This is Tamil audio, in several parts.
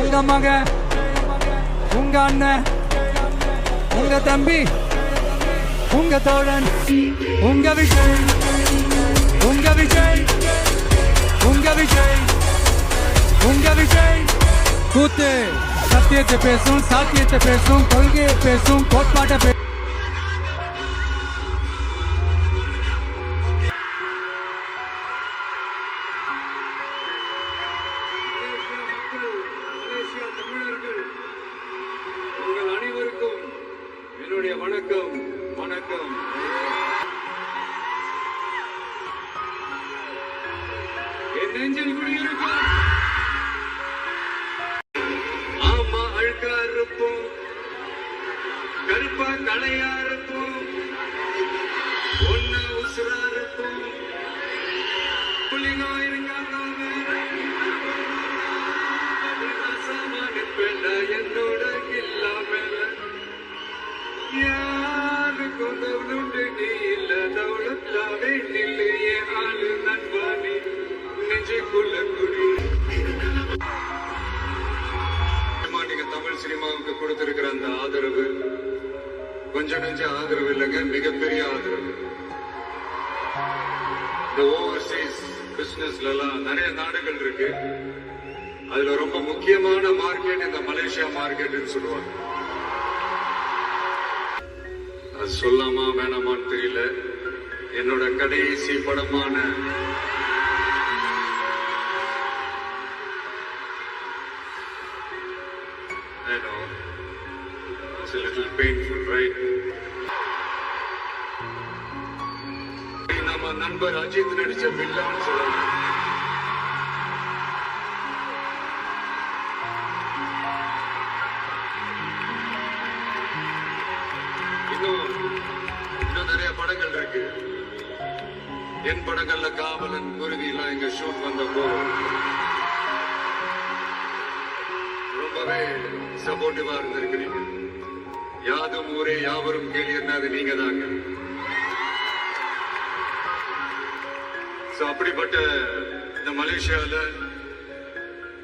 உங்க மகன், உங்க அண்ணன், உங்க தம்பி, உங்க தோழன், உங்க விஜய், உங்க விஜய், உங்க விஜய், உங்க விஜய். கூத்து சத்தியத்தை பேசும், சாத்தியத்தை பேசும், கொள்கையை பேசும், கோட்பாட்டை பேசும். உங்கள் அனைவருக்கும் என்னுடைய வணக்கம். வணக்கம். என் நெஞ்சில் குடியிருக்கும் ஆமா அழுக்கா இருப்போம், கருப்பா கலையா இருப்போம், ஒன்னா உசுரா இருப்போம், புள்ளிங்கா இருக்காங்க என்னோட இல்லாம யாருக்கும் தவளுண்டு நீ இல்ல தவளத்தாவே நில்லையே ஆளு நண்பானி நெஞ்சுக்குள்ள குடி. நீங்க தமிழ் சினிமாவுக்கு கொடுத்திருக்கிற அந்த ஆதரவு கொஞ்சம் நெஞ்ச ஆதரவு இல்லைங்க, மிகப்பெரிய ஆதரவு. இந்த ஓவர்சீஸ் பிசினஸ்ல எல்லாம் நிறைய நாடுகள் இருக்கு. அதுல ரொம்ப முக்கியமான மார்க்கெட் இந்த மலேசியா மார்க்கெட்னு சொல்லுவாங்க. அது சொல்லாமா வேணாமான்னு தெரியல. என்னோட கடைசி படமான It's a little painful, right? நம்ம நண்பர் அஜித் நடிச்ச பில்லான்னு சொல்லலாம். இன்னும் நிறைய படங்கள் இருக்கு. என் படங்கள்ல காவலன், குருவி எல்லாம் இங்க ஷூட் வந்தப்போ ரொம்பவே சப்போர்ட்டிவா இருந்திருக்கிறீங்க. யாதும் ஊரே யாவரும் கேள்வி அது நீங்க தாங்க. அப்படிப்பட்ட இந்த மலேசியால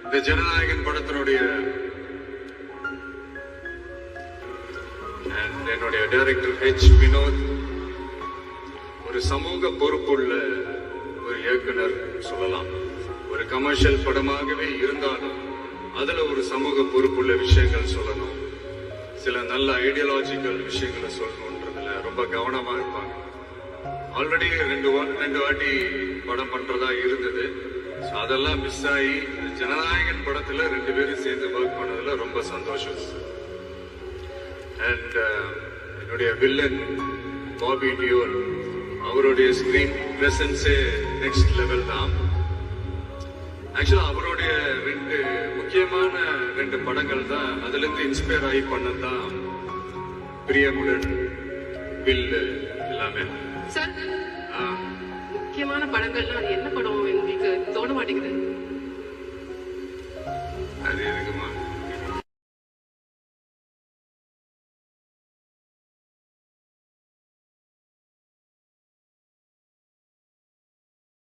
இந்த ஜனநாயகன் படத்தினுடைய என்னுடைய டைரக்டர் ஹெச் வினோத் ஒரு சமூக பொறுப்புள்ள ஒரு இயக்குனர் சொல்லலாம். ஒரு கமர்ஷியல் படமாகவே இருந்தாலும் அதுல ஒரு சமூக பொறுப்புள்ள விஷயங்கள் சொல்லணும், சில நல்ல ஐடியாலஜிக்கல் விஷயங்களை சொல்லணும்ன்றதுல ரொம்ப கவனமா இருப்பாங்க. ஆல்ரெடி ரெண்டு வாட்டி படம் பண்றதா இருந்தது. அதெல்லாம் மிஸ் ஆகி ஜனநாயகன் படத்துல 2 பேரும் சேர்ந்து ஒர்க் பண்ணதுல ரொம்ப சந்தோஷம். அண்ட் என்னுடைய வில்லன் பாபி டியோல், அவருடைய ஸ்கிரீன் பிரசன்ஸே நெக்ஸ்ட் லெவல் தான். ஆக்சுவலா அவருடைய 2 முக்கியமான 2 படங்கள் தான் அதுல இருந்து இன்ஸ்பயர் ஆகி பண்ணதான் பிரியமுடன் வில் எல்லாமே. சார், முக்கியமான படங்கள்லாம் அது என்ன படம் எங்களுக்கு தோண மாட்டேங்குது.